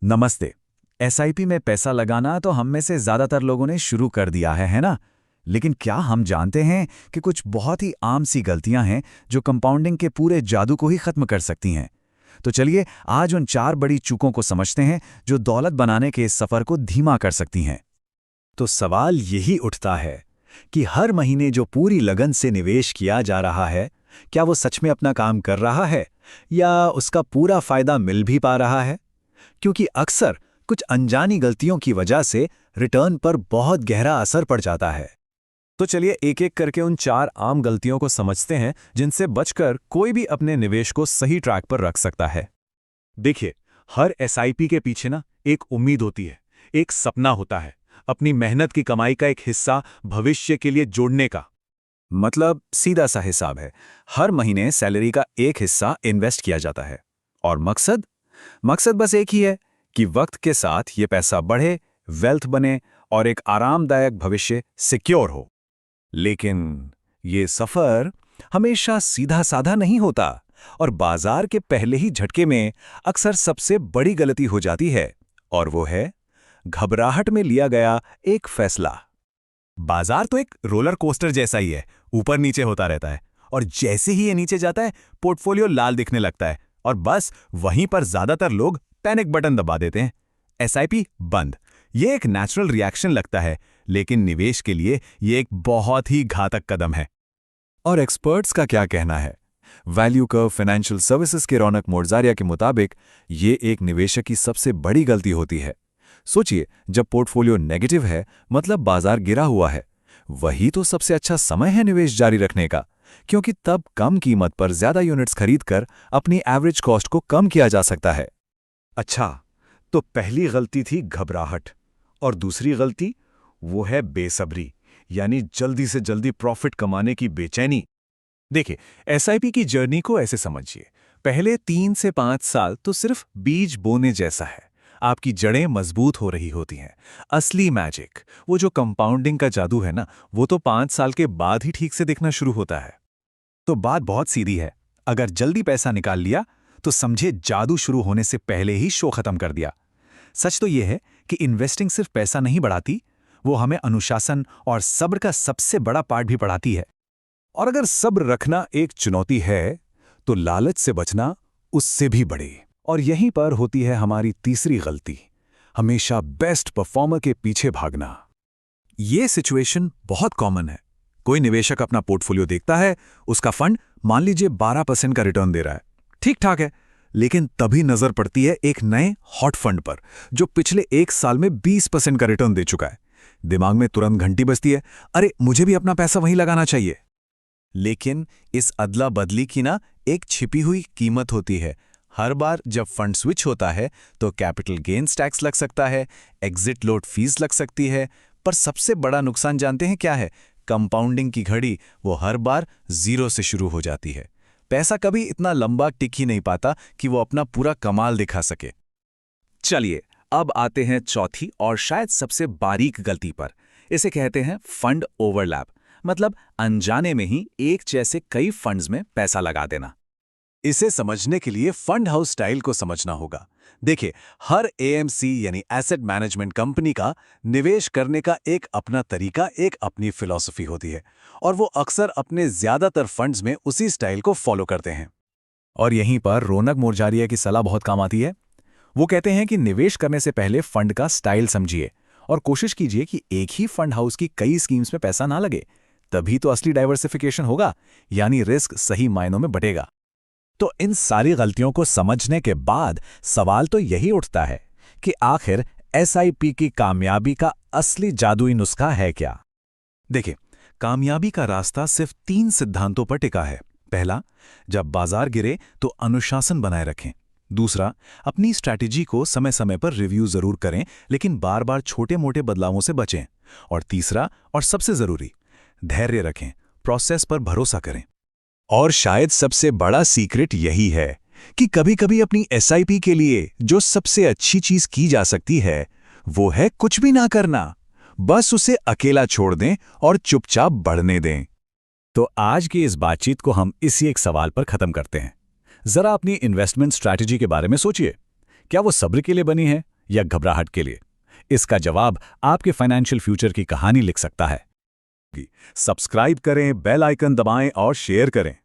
नमस्ते। एसआईपी में पैसा लगाना तो हम में से ज़्यादातर लोगों ने शुरू कर दिया है ना? लेकिन क्या हम जानते हैं कि कुछ बहुत ही आम सी गलतियां हैं जो कंपाउंडिंग के पूरे जादू को ही खत्म कर सकती हैं? तो चलिए आज उन 4 बड़ी चूकों को समझते हैं जो दौलत बनाने के इस सफ़र को धीमा कर सकती हैं। तो सवाल यही उठता है कि हर महीने जो पूरी लगन से निवेश किया जा रहा है, क्या वो सच में अपना काम कर रहा है या उसका पूरा फायदा मिल भी पा रहा है? क्योंकि अक्सर कुछ अनजानी गलतियों की वजह से रिटर्न पर बहुत गहरा असर पड़ जाता है। तो चलिए एक एक करके उन 4 आम गलतियों को समझते हैं जिनसे बचकर कोई भी अपने निवेश को सही ट्रैक पर रख सकता है। देखिए, हर एसआईपी के पीछे ना एक उम्मीद होती है, एक सपना होता है, अपनी मेहनत की कमाई का एक हिस्सा भविष्य के लिए जोड़ने का। मतलब सीधा सा हिसाब है, हर महीने सैलरी का एक हिस्सा इन्वेस्ट किया जाता है। और मकसद मकसद बस एक ही है कि वक्त के साथ ये पैसा बढ़े, वेल्थ बने और एक आरामदायक भविष्य सिक्योर हो। लेकिन ये सफर हमेशा सीधा साधा नहीं होता और बाजार के पहले ही झटके में अक्सर सबसे बड़ी गलती हो जाती है, और वो है घबराहट में लिया गया एक फैसला। बाजार तो एक रोलर कोस्टर जैसा ही है, ऊपर नीचे होता रहता है और जैसे ही ये नीचे जाता है पोर्टफोलियो लाल दिखने लगता है और बस वहीं पर ज्यादातर लोग पैनिक बटन दबा देते हैं। एसआईपी बंद। ये एक नेचुरल रिएक्शन लगता है, लेकिन निवेश के लिए ये एक बहुत ही घातक कदम है। और एक्सपर्ट्स का क्या कहना है? वैल्यू कर्व फाइनेंशियल सर्विसेज के रौनक मोर्जारिया के मुताबिक ये एक निवेशक की सबसे बड़ी गलती होती है। सोचिए, जब पोर्टफोलियो नेगेटिव है मतलब बाजार गिरा हुआ है, वही तो सबसे अच्छा समय है निवेश जारी रखने का, क्योंकि तब कम कीमत पर ज्यादा यूनिट्स खरीदकर अपनी एवरेज कॉस्ट को कम किया जा सकता है। अच्छा, तो पहली गलती थी घबराहट और दूसरी गलती वो है बेसब्री, यानी जल्दी से जल्दी प्रॉफिट कमाने की बेचैनी। देखिए, एसआईपी की जर्नी को ऐसे समझिए। पहले 3 से 5 साल तो सिर्फ बीज बोने जैसा है। आपकी जड़ें मजबूत हो रही होती हैं। असली मैजिक, वो जो कंपाउंडिंग का जादू है ना, वो तो 5 साल के बाद ही ठीक से दिखना शुरू होता है। तो बात बहुत सीधी है। अगर जल्दी पैसा निकाल लिया तो समझे जादू शुरू होने से पहले ही शो खत्म कर दिया। सच तो यह है कि इन्वेस्टिंग सिर्फ पैसा नहीं बढ़ाती, वो हमें अनुशासन और सब्र का सबसे बड़ा पार्ट भी पढ़ाती है। और अगर सब्र रखना एक चुनौती है, तो लालच से बचना उससे भी बड़े। और यहीं पर होती है हमारी तीसरी गलती, हमेशा बेस्ट परफॉर्मर के पीछे भागना। ये सिचुएशन बहुत कॉमन है। कोई निवेशक अपना पोर्टफोलियो देखता है, उसका फंड मान लीजिए 12% का रिटर्न दे रहा है, ठीक ठाक है। लेकिन तभी नजर पड़ती है एक नए हॉट फंड पर जो पिछले 1 साल में 20% का रिटर्न दे चुका है। दिमाग में तुरंत घंटी बजती है, अरे मुझे भी अपना पैसा वहीं लगाना चाहिए। लेकिन इस अदला बदली की ना एक छिपी हुई कीमत होती है। हर बार जब फंड स्विच होता है तो कैपिटल गेन्स टैक्स लग सकता है, एग्जिट लोड फीस लग सकती है, पर सबसे बड़ा नुकसान जानते हैं क्या है? कंपाउंडिंग की घड़ी वो हर बार 0 से शुरू हो जाती है। पैसा कभी इतना लंबा टिक ही नहीं पाता कि वो अपना पूरा कमाल दिखा सके। चलिए अब आते हैं चौथी और शायद सबसे बारीक गलती पर। इसे कहते हैं फंड ओवरलैप, मतलब अनजाने में ही एक जैसे कई फंड्स में पैसा लगा देना। इसे समझने के लिए फंड हाउस स्टाइल को समझना होगा। देखिए, हर एएमसी यानी एसेट मैनेजमेंट कंपनी का निवेश करने का एक अपना तरीका, एक अपनी फिलॉसफी होती है और वो अक्सर अपने ज्यादातर फंड्स में उसी स्टाइल को फॉलो करते हैं। और यहीं पर रौनक मोर्जारिया की सलाह बहुत काम आती है। वो कहते हैं कि निवेश करने से पहले फंड का स्टाइल समझिए और कोशिश कीजिए कि एक ही फंड हाउस की कई स्कीम्स में पैसा ना लगे। तभी तो असली डाइवर्सिफिकेशन होगा, यानी रिस्क सही मायनों में बटेगा। तो इन सारी गलतियों को समझने के बाद सवाल तो यही उठता है कि आखिर एसआईपी की कामयाबी का असली जादुई नुस्खा है क्या? देखिए, कामयाबी का रास्ता सिर्फ 3 सिद्धांतों पर टिका है। पहला, जब बाजार गिरे तो अनुशासन बनाए रखें। दूसरा, अपनी स्ट्रैटेजी को समय समय पर रिव्यू जरूर करें, लेकिन बार बार छोटे मोटे बदलावों से बचें। और तीसरा और सबसे जरूरी, धैर्य रखें, प्रोसेस पर भरोसा करें। और शायद सबसे बड़ा सीक्रेट यही है कि कभी-कभी अपनी एसआईपी के लिए जो सबसे अच्छी चीज की जा सकती है, वो है कुछ भी ना करना। बस उसे अकेला छोड़ दें और चुपचाप बढ़ने दें। तो आज की इस बातचीत को हम इसी एक सवाल पर खत्म करते हैं। जरा अपनी इन्वेस्टमेंट स्ट्रैटेजी के बारे में सोचिए। क्या वो सब्र के लिए बनी है या घबराहट के लिए? इसका जवाब आपके फाइनेंशियल फ्यूचर की कहानी लिख सकता है। सब्सक्राइब करें, बेल आइकन दबाएं और शेयर करें।